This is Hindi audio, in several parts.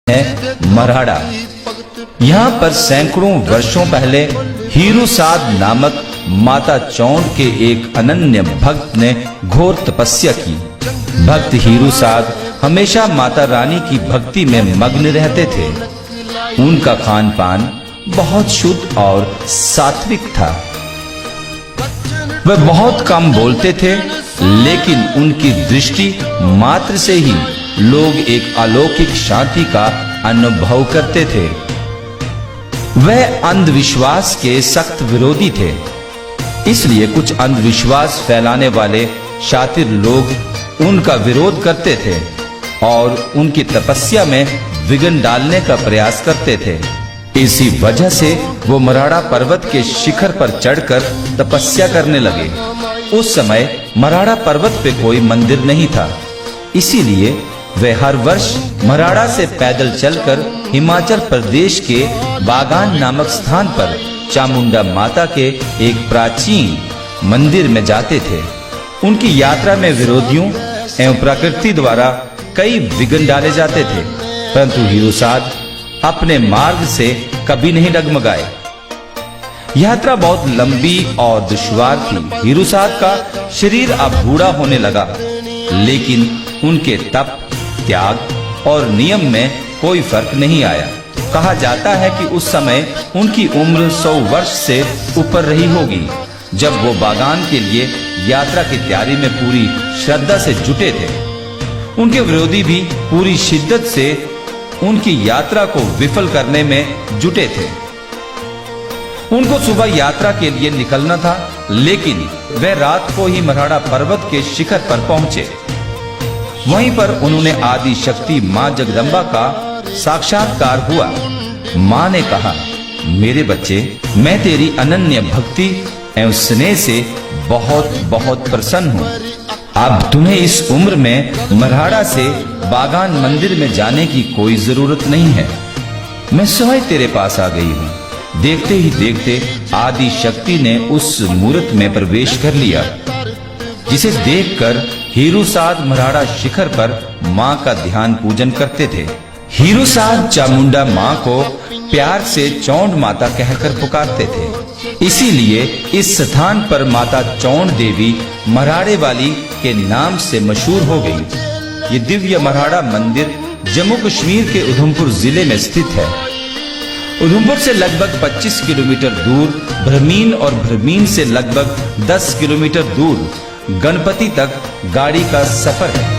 है मराड़ा। यहाँ पर सैकड़ों वर्षों पहले हीरूसाद नामक माता चौंड के एक अनन्य भक्त ने घोर तपस्या की। भक्त हीरूसाद हमेशा माता रानी की भक्ति में मग्न रहते थे। उनका खान पान बहुत शुद्ध और सात्विक था। वह बहुत कम बोलते थे, लेकिन उनकी दृष्टि मात्र से ही लोग एक अलौकिक शांति का अनुभव करते थे। वह अंधविश्वास के सख्त विरोधी थे, इसलिए कुछ अंधविश्वास फैलाने वाले शातिर लोग उनका विरोध करते थे और उनकी तपस्या में विघ्न डालने का प्रयास करते थे। इसी वजह से वो मराड़ा पर्वत के शिखर पर चढ़कर तपस्या करने लगे। उस समय मराड़ा पर्वत पे कोई मंदिर नहीं था, इसीलिए वे हर वर्ष मराड़ा से पैदल चलकर हिमाचल प्रदेश के बागान नामक स्थान पर चामुंडा माता के एक प्राचीन मंदिर में जाते थे। उनकी यात्रा में विरोधियों एवं प्रकृति द्वारा कई विघ्न डाले जाते थे, परंतु हीरूसाद अपने मार्ग से कभी नहीं डगमगाए। यात्रा बहुत लंबी और दुश्वार थी। हीरूसाद का शरीर अब बूढ़ा होने लगा, लेकिन उनके तप, त्याग और नियम में कोई फर्क नहीं आया। कहा जाता है कि उस समय उनकी उम्र 100 वर्ष से ऊपर रही होगी, जब वो बागान के लिए यात्रा की तैयारी में पूरी श्रद्धा से जुटे थे। उनके विरोधी भी पूरी शिद्दत से उनकी यात्रा को विफल करने में जुटे थे। उनको सुबह यात्रा के लिए निकलना था, लेकिन वे रात को ही मराड़ा पर्वत के शिखर पर पहुंचे। वहीं पर उन्होंने आदि शक्ति मां जगदम्बा का साक्षात्कार हुआ। मां ने कहा, मेरे बच्चे, मैं तेरी अनन्य भक्ति एवं स्नेह से बहुत बहुत प्रसन्न हूँ। अब तुम्हें इस उम्र में मराड़ा से बागान मंदिर में जाने की कोई जरूरत नहीं है। मैं स्वयं तेरे पास आ गई हूँ। देखते ही देखते आदि शक्ति ने उस मूर्त में प्रवेश कर लिया, जिसे देखकर हीरूसाद मराड़ा शिखर पर मां का ध्यान पूजन करते थे। हीरूसाद चामुंडा मां को प्यार से चौंड माता कहकर पुकारते थे, इसीलिए इस स्थान पर माता चौंड देवी मराड़े वाली के नाम से मशहूर हो गई। ये दिव्य मराड़ा मंदिर जम्मू कश्मीर के उधमपुर जिले में स्थित है। उधमपुर से लगभग 25 किलोमीटर दूर भ्रमीन और भ्रमीन से लगभग 10 किलोमीटर दूर गणपति तक गाड़ी का सफर है।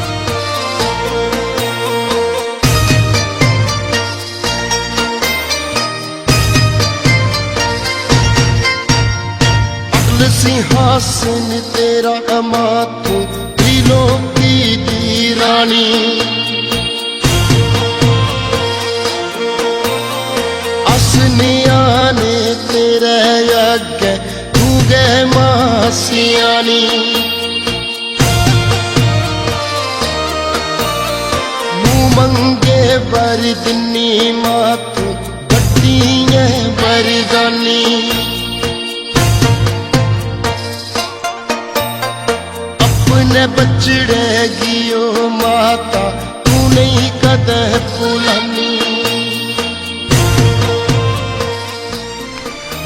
सिंहासन तेरा मातू त्रिलोकी दी रानी, असनिया ने तेरे अगे तू गए मां सियानी। मंगे बरदनी मातू बड़ी बरदानी, अपने बचड़े गियो माता तू नहीं कदे भुलानी।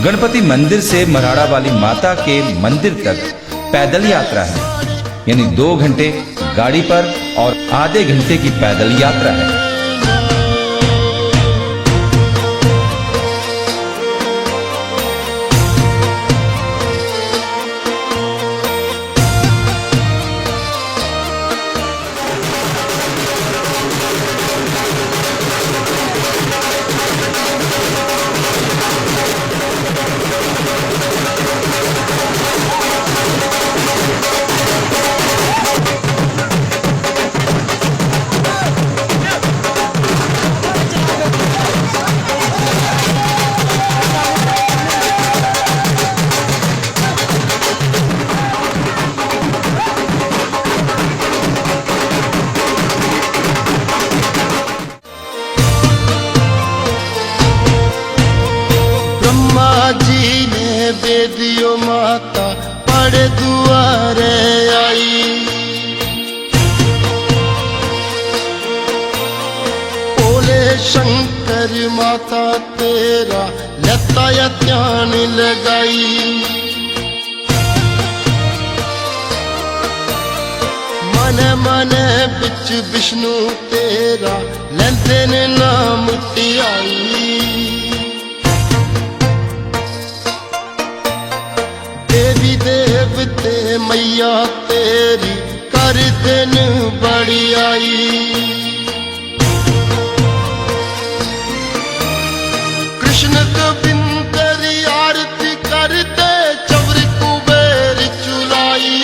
गणपति मंदिर से मराड़ा वाली माता के मंदिर तक पैदल यात्रा है, यानी 2 घंटे गाड़ी पर और आधे घंटे की पैदल यात्रा है। जी ने बेदियो माता पड़ दुआरे आई, ओले शंकर माता तेरा लता या ध्यान लगाई। मन मन बिच विष्णु तेरा लेंदे ने नाम टियाई। देवी देवते मैया तेरी कर दिन बड़ी आई। कृष्ण गोविंद री आरती करते चवर कुबेर चुलाई।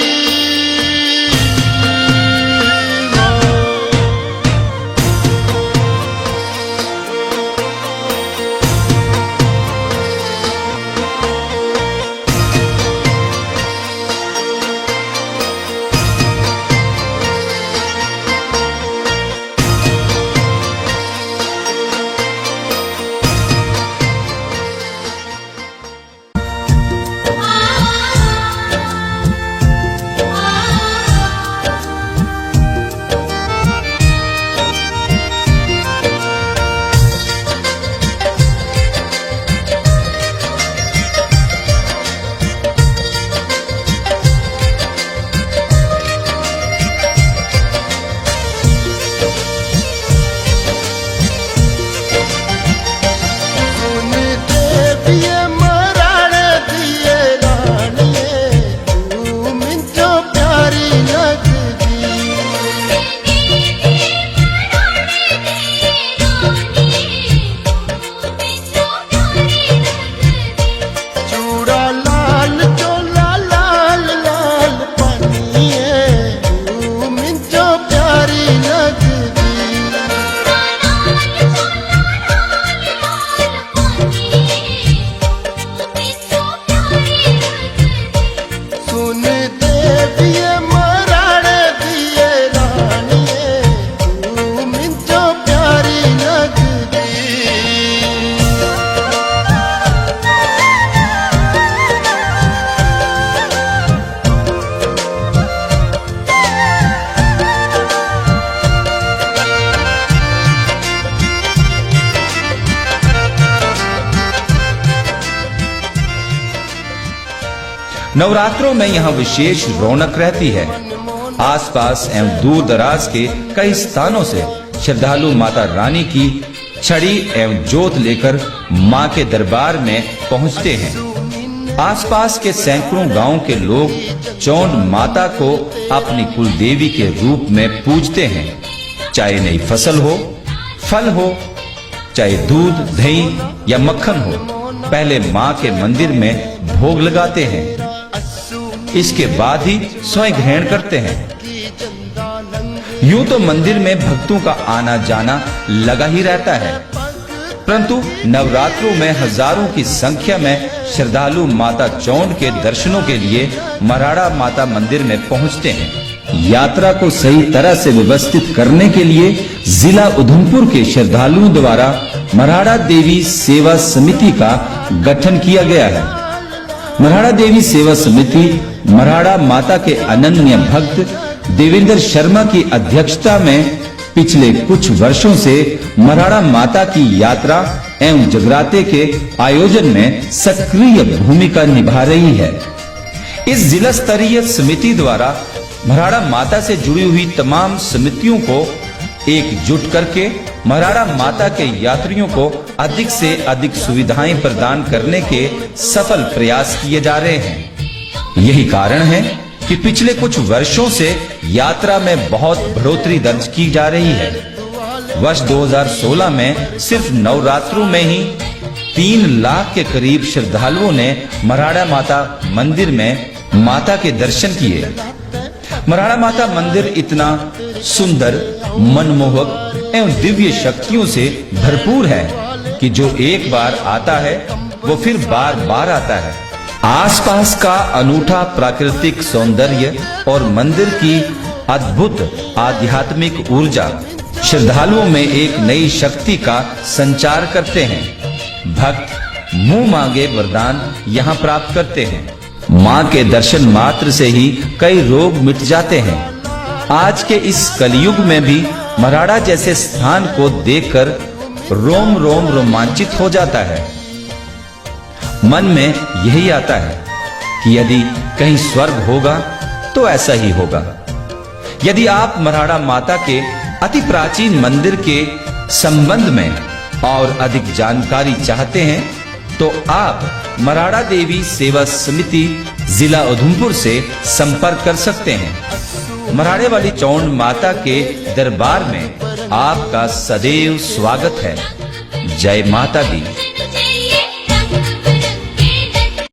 नवरात्रों में यहाँ विशेष रौनक रहती है। आसपास एवं दूर दराज के कई स्थानों से श्रद्धालु माता रानी की छड़ी एवं जोत लेकर मां के दरबार में पहुंचते हैं। आसपास के सैकड़ों गांवों के लोग चौंड माता को अपनी कुल देवी के रूप में पूजते हैं। चाहे नई फसल हो, फल हो, चाहे दूध, दही या मक्खन हो, पहले मां के मंदिर में भोग लगाते हैं। इसके बाद ही स्वयं ग्रहण करते हैं। यूं तो मंदिर में भक्तों का आना जाना लगा ही रहता है, परंतु नवरात्रों में हजारों की संख्या में श्रद्धालु माता चौंड के दर्शनों के लिए मराड़ा माता मंदिर में पहुंचते हैं। यात्रा को सही तरह से व्यवस्थित करने के लिए जिला उधमपुर के श्रद्धालुओं द्वारा मराड़ा देवी सेवा समिति का गठन किया गया है। मराड़ा देवी सेवा समिति मराड़ा माता के अनन्य भक्त देवेंद्र शर्मा की अध्यक्षता में पिछले कुछ वर्षों से मराड़ा माता की यात्रा एवं जगराते के आयोजन में सक्रिय भूमिका निभा रही है। इस जिला स्तरीय समिति द्वारा मराड़ा माता से जुड़ी हुई तमाम समितियों को एकजुट करके मराड़ा माता के यात्रियों को अधिक से अधिक सुविधाएं प्रदान करने के सफल प्रयास किए जा रहे हैं। यही कारण है कि पिछले कुछ वर्षों से यात्रा में बहुत बढ़ोतरी दर्ज की जा रही है। वर्ष 2016 में सिर्फ नवरात्रों में ही 3 लाख के करीब श्रद्धालुओं ने मराड़ा माता मंदिर में माता के दर्शन किए। मराड़ा माता मंदिर इतना सुंदर, मनमोहक एवं दिव्य शक्तियों से भरपूर है कि जो एक बार आता है वो फिर बार बार आता है। आसपास का अनूठा प्राकृतिक सौंदर्य और मंदिर की अद्भुत आध्यात्मिक ऊर्जा श्रद्धालुओं में एक नई शक्ति का संचार करते हैं। भक्त मुंह मांगे वरदान यहाँ प्राप्त करते हैं। माँ के दर्शन मात्र से ही कई रोग मिट जाते हैं। आज के इस कलयुग में भी मराड़ा जैसे स्थान को देखकर रोम रोम रोमांचित हो जाता है। मन में यही आता है कि यदि कहीं स्वर्ग होगा तो ऐसा ही होगा। यदि आप मराड़ा माता के अति प्राचीन मंदिर के संबंध में और अधिक जानकारी चाहते हैं तो आप मराड़ा देवी सेवा समिति जिला उधमपुर से संपर्क कर सकते हैं। मराड़े वाली चौंड माता के दरबार में आपका सदैव स्वागत है। जय माता दी।